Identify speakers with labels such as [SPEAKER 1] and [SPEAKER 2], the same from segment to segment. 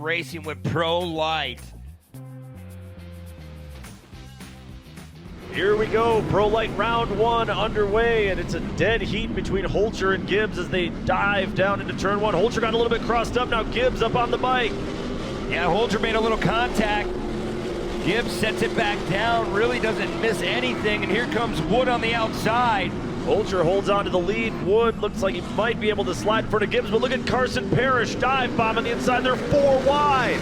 [SPEAKER 1] racing with Pro-Lite.
[SPEAKER 2] Here we go, Pro-Lite round one underway, and it's a dead heat between Holtger and Gibbs as they dive down into turn one. Holtger got a little bit crossed up, now Gibbs up on the bike.
[SPEAKER 1] Yeah, Holtger made a little contact. Gibbs sets it back down, really doesn't miss anything, and here comes Wood on the outside.
[SPEAKER 2] Holtger holds on to the lead. Wood looks like he might be able to slide in front of Gibbs, but look at Carson Parrish dive bomb on the inside. They're 4 wide.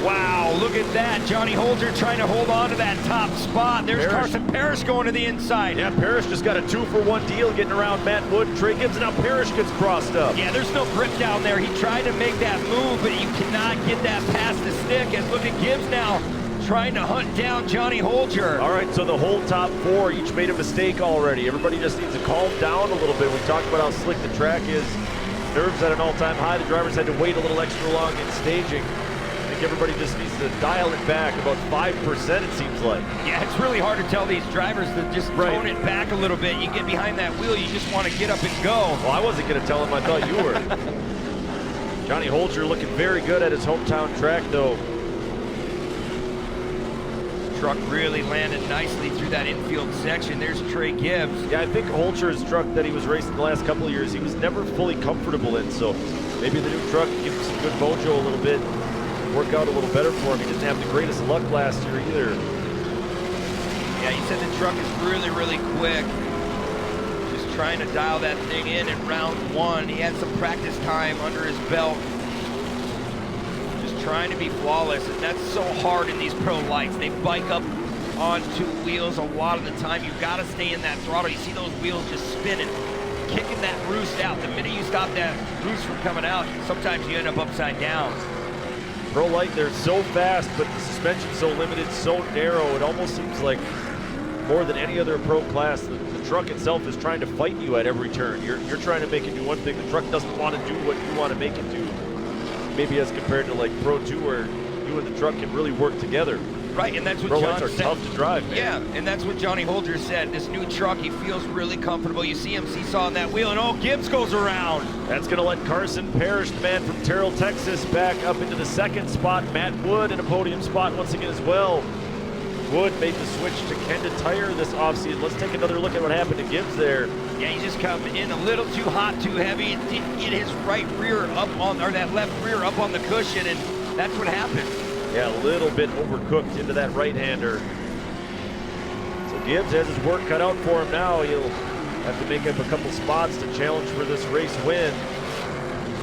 [SPEAKER 1] Wow, look at that. Johnny Holtger trying to hold on to that top spot. There's Carson Parrish going to the inside.
[SPEAKER 2] Yeah, Parrish just got a 2-for-1 deal getting around Matt Wood and Trey Gibbs, and now Parrish gets crossed up.
[SPEAKER 1] Yeah, there's no grip down there. He tried to make that move, but you cannot get that past the stick. And look at Gibbs now trying to hunt down Johnny Holtger.
[SPEAKER 2] All right, so the whole top 4 each made a mistake already. Everybody just needs to calm down a little bit. We talked about how slick the track is. Nerves at an all-time high. The drivers had to wait a little extra long in staging. I think everybody just needs to dial it back about 5%, it seems like.
[SPEAKER 1] Yeah, it's really hard to tell these drivers to just tone it back a little bit. You get behind that wheel, you just want to get up and go.
[SPEAKER 2] Well, I wasn't going to tell him. I thought you were. Johnny Holtger looking very good at his hometown track, though.
[SPEAKER 1] Truck really landed nicely through that infield section. There's Trey Gibbs.
[SPEAKER 2] Yeah, I think Holtger's truck that he was racing the last couple of years, he was never fully comfortable in, so maybe the new truck gives him some good mojo a little bit, work out a little better for him. He didn't have the greatest luck last year either.
[SPEAKER 1] Yeah, he said the truck is really, really quick. Just trying to dial that thing in round one. He had some practice time under his belt. Trying to be flawless, and that's so hard in these Pro-Lites. They bike up onto wheels a lot of the time. You've got to stay in that throttle. You see those wheels just spinning, kicking that roost out. The minute you stop that roost from coming out, sometimes you end up upside down.
[SPEAKER 2] Pro-Lite, they're so fast, but the suspension's so limited, so narrow. It almost seems like more than any other pro class, the truck itself is trying to fight you at every turn. You're trying to make it do one thing. The truck doesn't want to do what you want to make it do. Maybe as compared to like Pro 2 where you and the truck can really work together.
[SPEAKER 1] Right, and that's what
[SPEAKER 2] Pro-Lites
[SPEAKER 1] John
[SPEAKER 2] are
[SPEAKER 1] said.
[SPEAKER 2] tough to drive, man.
[SPEAKER 1] Yeah, and that's what Johnny Holtger said. This new truck, he feels really comfortable. You see him seesawing that wheel, and oh, Gibbs goes around.
[SPEAKER 2] That's going to let Carson Parrish, the man from Terrell, Texas, back up into the second spot. Matt Wood in a podium spot once again as well. Wood made the switch to Kenda Tire this offseason. Let's take another look at what happened to Gibbs there.
[SPEAKER 1] Yeah, he just come in a little too hot, too heavy, and didn't get his right rear up on, or that left rear up on the cushion, and that's what happened.
[SPEAKER 2] Yeah, a little bit overcooked into that right-hander. So Gibbs has his work cut out for him now. He'll have to make up a couple spots to challenge for this race win.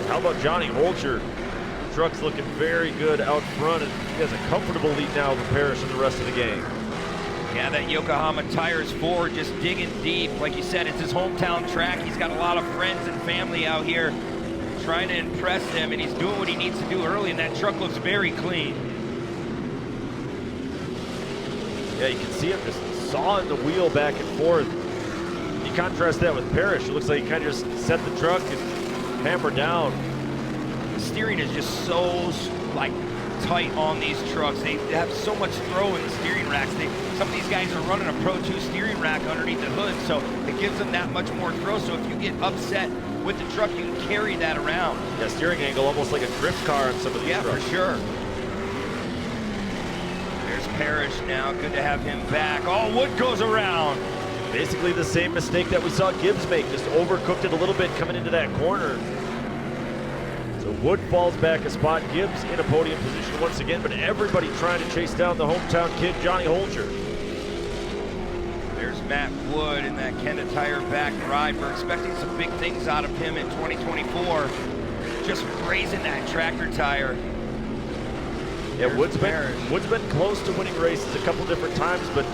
[SPEAKER 2] How about Johnny Holtger? The truck's looking very good out front, and he has a comfortable lead now over Parrish and the rest of the gang.
[SPEAKER 1] Yeah, that Yokohama Tires Ford just digging deep. Like you said, it's his hometown track. He's got a lot of friends and family out here trying to impress them, and he's doing what he needs to do early, and that truck looks very clean.
[SPEAKER 2] Yeah, you can see him just sawing the wheel back and forth. You contrast that with Parrish. It looks like he kind of just set the truck and hammered down.
[SPEAKER 1] The steering is just so, like, tight on these trucks. They have so much throw in the steering racks. Some of these guys are running a Pro 2 steering rack underneath the hood, so it gives them that much more throw. So if you get upset with the truck, you can carry that around.
[SPEAKER 2] Yeah, steering angle almost like a drift car on some of these trucks.
[SPEAKER 1] Yeah, for sure. There's Parrish now. Good to have him back. Oh, Wood goes around.
[SPEAKER 2] Basically the same mistake that we saw Gibbs make. Just overcooked it a little bit coming into that corner. So Wood falls back a spot. Gibbs in a podium position once again, but everybody trying to chase down the hometown kid, Johnny Holtger.
[SPEAKER 1] There's Matt Wood in that Kenda Tire back ride. We're expecting some big things out of him in 2024. Just raising that tractor tire.
[SPEAKER 2] Yeah, Wood's been close to winning races a couple different times, but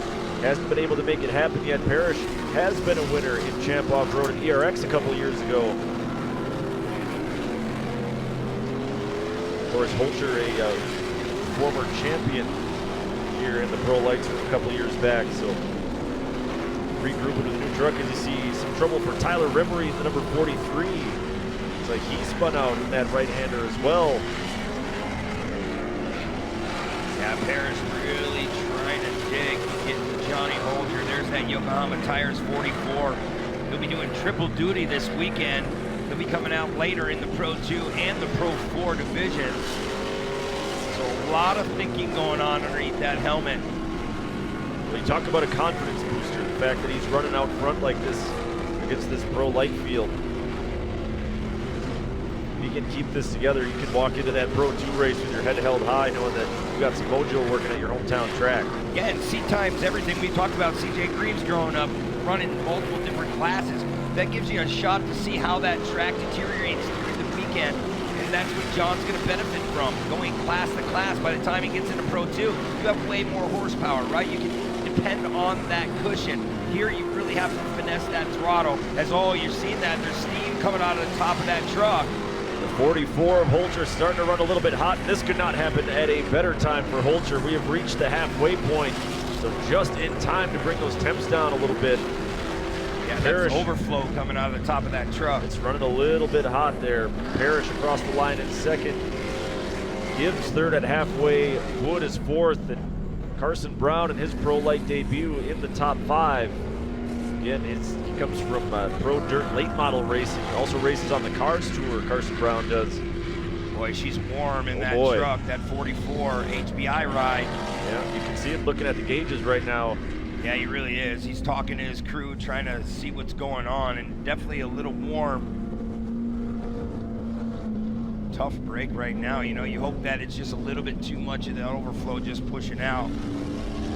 [SPEAKER 2] hasn't been able to make it happen yet. Parrish has been a winner in Champ Off-Road and ERX a couple years ago. Of course, Holtger, a former champion here in the Pro-Lites from a couple years back, so regrouping with the new truck as you see some trouble for Tyler Rimery, the number 43. It's like he spun out in that right-hander as well.
[SPEAKER 1] Yeah, Parrish really trying to dig, getting Johnny Holtger. There's that Yokohama Tires 44. He'll be doing triple duty this weekend. He'll be coming out later in the Pro 2 and the Pro 4 divisions. So a lot of thinking going on underneath that helmet.
[SPEAKER 2] When you talk about a confidence booster, the fact that he's running out front like this against this Pro-Lite field. If you can keep this together, you can walk into that Pro 2 race with your head held high, knowing that you got some mojo working at your hometown track.
[SPEAKER 1] Yeah, and seat time's everything. We talked about CJ Greaves growing up, running multiple different classes. That gives you a shot to see how that track deteriorates through the weekend. And that's what John's going to benefit from, going class to class. By the time he gets into Pro 2, you have way more horsepower, right? You can depend on that cushion. Here, you really have to finesse that throttle. As you're seeing that, there's steam coming out of the top of that truck.
[SPEAKER 2] The 44 of Holtger starting to run a little bit hot. This could not happen at a better time for Holtger. We have reached the halfway point, so just in time to bring those temps down a little bit.
[SPEAKER 1] Yeah, there's overflow coming out of the top of that truck.
[SPEAKER 2] It's running a little bit hot there. Parrish across the line in second. Gibbs third at halfway. Wood is fourth. And Carson Brown in his Pro-Lite debut in the top 5. Again, he comes from Pro Dirt late model racing. Also races on the Cars Tour, Carson Brown does.
[SPEAKER 1] Boy, she's warm in that truck, that 44 HBI ride.
[SPEAKER 2] Yeah, you can see him looking at the gauges right now.
[SPEAKER 1] Yeah, he really is. He's talking to his crew, trying to see what's going on, and definitely a little warm. Tough break right now. You know, you hope that it's just a little bit too much of the overflow just pushing out.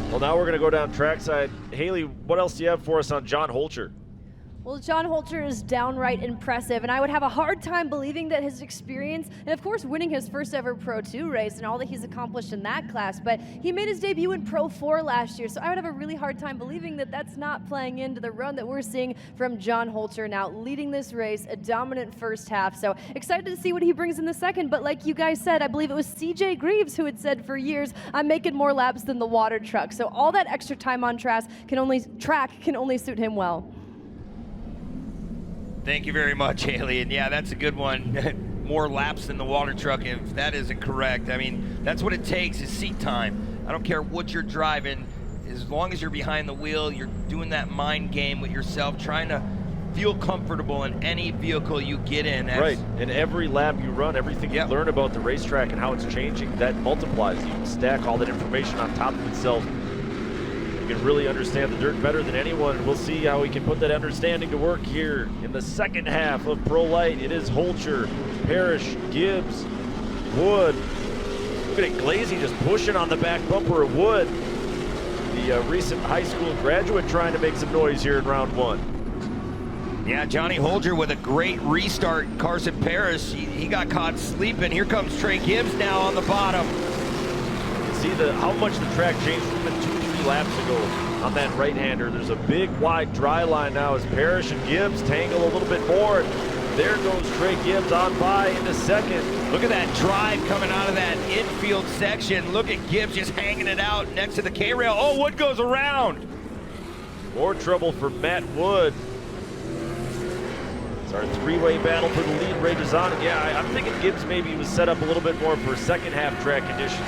[SPEAKER 2] Well, now we're going to go down trackside. Haley, what else do you have for us on John Holtger?
[SPEAKER 3] Well, John Holtger is downright impressive, and I would have a hard time believing that his experience, and of course winning his first ever Pro 2 race and all that he's accomplished in that class, but he made his debut in Pro 4 last year, so I would have a really hard time believing that that's not playing into the run that we're seeing from John Holtger now, leading this race, a dominant first half. So excited to see what he brings in the second, but like you guys said, I believe it was CJ Greaves who had said for years, I'm making more laps than the water truck. So all that extra time on track can only suit him well.
[SPEAKER 1] Thank you very much, Haley. And yeah, that's a good one. More laps than the water truck, if that isn't correct. I mean, that's what it takes is seat time. I don't care what you're driving. As long as you're behind the wheel, you're doing that mind game with yourself, trying to feel comfortable in any vehicle you get in.
[SPEAKER 2] Right, and every lap you run, everything you learn about the racetrack and how it's changing, that multiplies. You can stack all that information on top of itself. You can really understand the dirt better than anyone, and we'll see how we can put that understanding to work here in the second half of Pro-Lite. It is Holtger, Parrish, Gibbs, Wood. Look at it, Glazy just pushing on the back bumper of Wood. The recent high school graduate trying to make some noise here in round 1.
[SPEAKER 1] Yeah, Johnny Holtger with a great restart. Carson Parrish, he got caught sleeping. Here comes Trey Gibbs now on the bottom.
[SPEAKER 2] You can see how much the track changed from 2-3 laps ago on that right-hander. There's a big wide dry line now as Parrish and Gibbs tangle a little bit more. There goes Trey Gibbs on by into second.
[SPEAKER 1] Look at that drive coming out of that infield section. Look at Gibbs just hanging it out next to the K-rail. Oh, Wood goes around.
[SPEAKER 2] More trouble for Matt Wood. It's our three-way battle for the lead rages on. And yeah, I'm thinking Gibbs maybe was set up a little bit more for second half track conditions.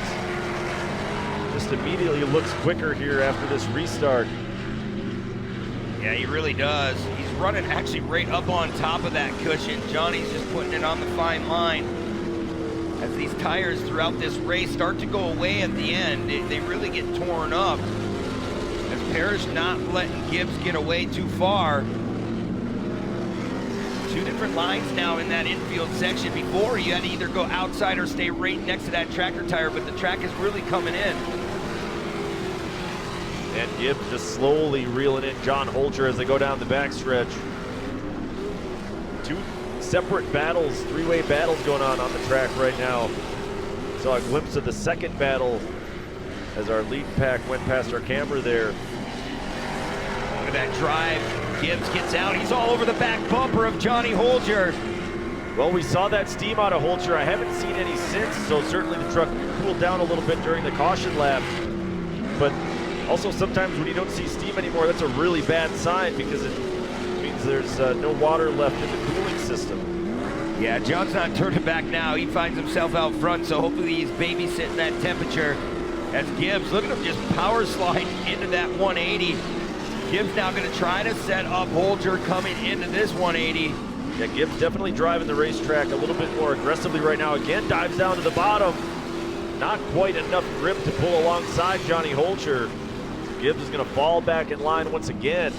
[SPEAKER 2] Just immediately looks quicker here after this restart.
[SPEAKER 1] Yeah, he really does. He's running actually right up on top of that cushion. Johnny's just putting it on the fine line. As these tires throughout this race start to go away at the end, they really get torn up. As Parrish not letting Gibbs get away too far. Two different lines now in that infield section. Before, you had to either go outside or stay right next to that tractor tire, but the track is really coming in.
[SPEAKER 2] And Gibbs just slowly reeling in John Holtger as they go down the backstretch. Two separate battles, three-way battles going on the track right now. Saw a glimpse of the second battle as our lead pack went past our camera there.
[SPEAKER 1] Look at that drive. Gibbs gets out. He's all over the back bumper of Johnny Holtger.
[SPEAKER 2] Well, we saw that steam out of Holtger. I haven't seen any since, so certainly the truck cooled down a little bit during the caution lap. But also, sometimes when you don't see steam anymore, that's a really bad sign because it means there's no water left in the cooling system.
[SPEAKER 1] Yeah, John's not turning back now. He finds himself out front, so hopefully he's babysitting that temperature. As Gibbs, look at him just power slide into that 180. Gibbs now going to try to set up Holtger coming into this 180.
[SPEAKER 2] Yeah, Gibbs definitely driving the racetrack a little bit more aggressively right now. Again, dives down to the bottom. not quite enough grip to pull alongside Johnny Holtger. Gibbs is going to fall back in line once again.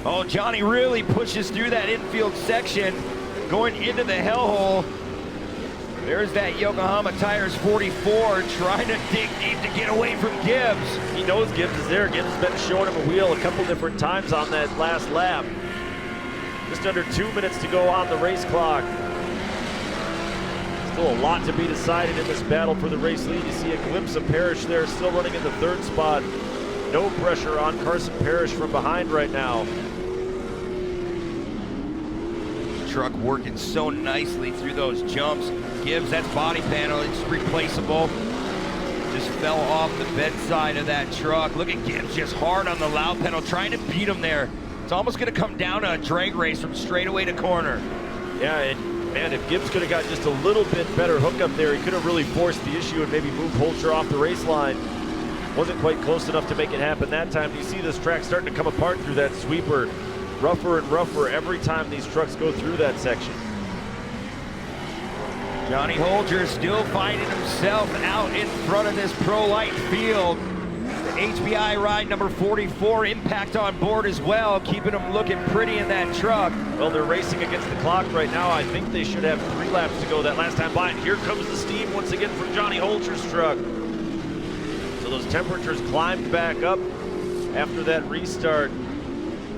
[SPEAKER 1] Oh, Johnny really pushes through that infield section, going into the hellhole. There's that Yokohama Tires 44 trying to dig deep to get away from Gibbs.
[SPEAKER 2] He knows Gibbs is there. Gibbs has been showing him a wheel a couple different times on that last lap. Just under 2 minutes to go on the race clock. Still a lot to be decided in this battle for the race lead. You see a glimpse of Parrish there, still running in the third spot. No pressure on Carson Parrish from behind right now.
[SPEAKER 1] Truck working so nicely through those jumps. Gibbs, that's body panel, it's replaceable. Just fell off the bedside of that truck. Look at Gibbs just hard on the loud pedal, trying to beat him there. It's almost gonna come down to a drag race from straightaway to corner.
[SPEAKER 2] Yeah, and man, if Gibbs could have got just a little bit better hookup there, he could have really forced the issue and maybe moved Holtger off the race line. Wasn't quite close enough to make it happen that time. You see this track starting to come apart through that sweeper. Rougher and rougher every time these trucks go through that section.
[SPEAKER 1] Johnny Holtger still finding himself out in front of this Pro-Lite field. The HBI ride number 44 Impact on board as well, keeping him looking pretty in that truck.
[SPEAKER 2] Well, they're racing against the clock right now. I think they should have 3 laps to go that last time by. And here comes the steam once again from Johnny Holtger's truck. So those temperatures climbed back up after that restart.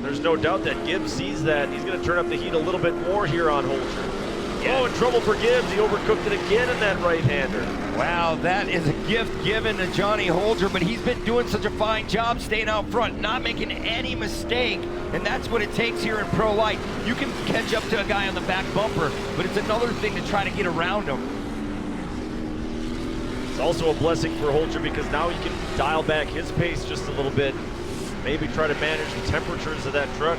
[SPEAKER 2] There's no doubt that Gibbs sees that. He's going to turn up the heat a little bit more here on Holtger.
[SPEAKER 1] Yeah.
[SPEAKER 2] Oh, in trouble for Gibbs. He overcooked it again in that right-hander.
[SPEAKER 1] Wow, that is a gift given to Johnny Holtger, but he's been doing such a fine job staying out front, not making any mistake, and that's what it takes here in Pro-Lite. You can catch up to a guy on the back bumper, but it's another thing to try to get around him.
[SPEAKER 2] It's also a blessing for Holtger because now he can dial back his pace just a little bit. Maybe try to manage the temperatures of that truck.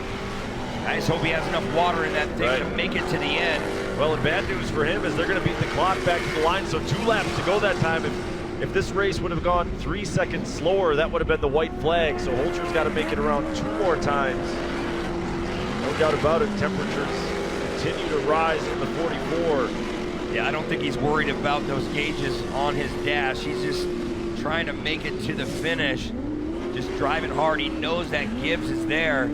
[SPEAKER 1] I just hope he has enough water in that thing to make it to the end.
[SPEAKER 2] Well, and bad news for him is they're going to beat the clock back to the line, so 2 laps to go that time. If this race would have gone 3 seconds slower, that would have been the white flag, so Holtger's got to make it around 2 more times. No doubt about it, temperatures continue to rise in the 44.
[SPEAKER 1] Yeah, I don't think he's worried about those gauges on his dash. He's just trying to make it to the finish. Just driving hard. He knows that Gibbs is there.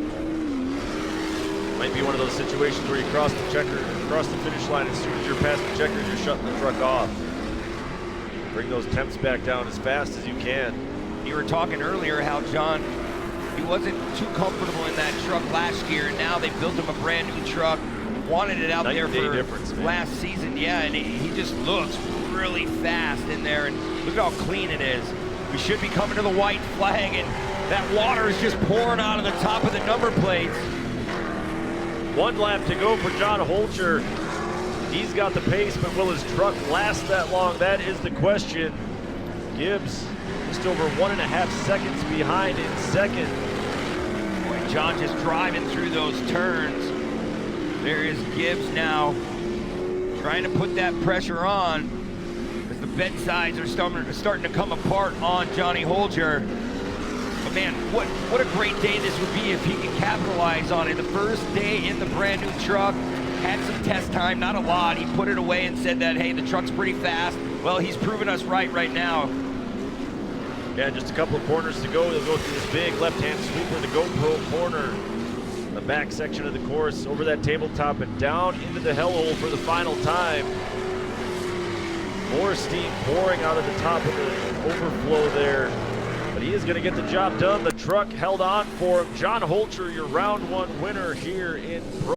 [SPEAKER 2] Might be one of those situations where you cross the finish line, as soon as you're past the checkers, you're shutting the truck off. Bring those temps back down as fast as you can.
[SPEAKER 1] You were talking earlier how John, he wasn't too comfortable in that truck last year, and now they built him a brand new truck. Wanted it out there for last season, yeah, and he just looks really fast in there, and look how clean it is. We should be coming to the white flag, and that water is just pouring out of the top of the number plates.
[SPEAKER 2] 1 lap to go for John Holtger. He's got the pace, but will his truck last that long? That is the question. Gibbs just over 1.5 seconds behind in second.
[SPEAKER 1] Boy, John just driving through those turns. There is Gibbs now, trying to put that pressure on, as the bed sides are starting to come apart on Johnny Holtger. But man, what a great day this would be if he can capitalize on it. The first day in the brand new truck, had some test time, not a lot. He put it away and said that, hey, the truck's pretty fast. Well, he's proven us right now.
[SPEAKER 2] Yeah, just a couple of corners to go. He'll go through this big left-hand sweeper, the GoPro corner. The back section of the course, over that tabletop and down into the hellhole for the final time. More steam pouring out of the top of the overflow there. But he is going to get the job done. The truck held on for him. John Holtger, your round 1 winner here in Pro.